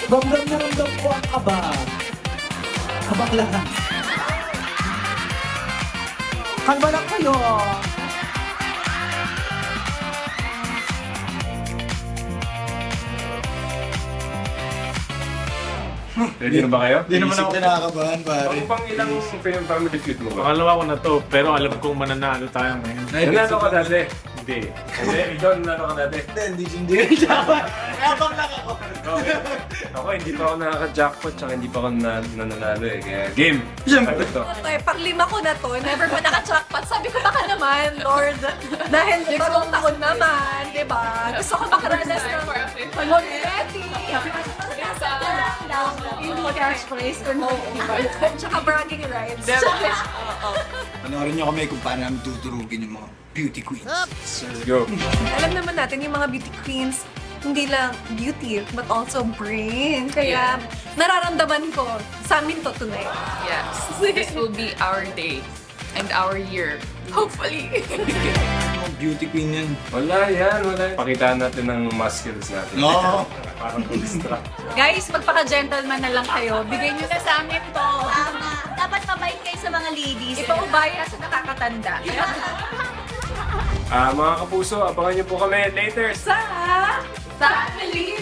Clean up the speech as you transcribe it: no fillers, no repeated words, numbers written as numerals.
Ramdam na ramdam ko ang kaba. Kabaklaan. Kalma lang kayo. Ready na ba kayo? Hindi naman ako kinakabahan, pare. Ang pang ilang film family feud mo ba? Pangalawa ko na to, pero alam kong mananalo tayo ngayon. Nanalo ka dati? Hindi. Hindi, ikaw nanalo ka dati. Hindi. Habang lang ako. Okay. Ako, hindi pa ako nakaka-jackpot, tsaka hindi pa ako nananalo eh. Kaya game! Siyempre. Ano to? Ito eh, pang-lima ko na to, never pa naka-jackpot. Sabi ko baka naman, Lord, dahil bagong taon naman, di ba? Gusto ko makaranas ng confetti. Yung catchphrase ko na, tsaka bragging rights. Panoorin niyo kami kung paano namin tuturugin yung mga beauty queens. Let's go! Alam naman natin yung mga beauty queens, hindi lang beauty, but also brain. Kaya nararamdaman ko, sa amin to tonight. Yes, this will be our day and our year. Hopefully. Mga beauty queen yan. Wala yan, wala yan. Pakitaan natin ng muscles natin. No! Parang distract. Guys, magpaka-gentleman na lang kayo. Bigay nyo na sa amin to. Tama. Dapat mabait kayo sa mga ladies. Ipaubaya sa nakakatanda. Mga kapuso, abangan niyo po kami later Sa Family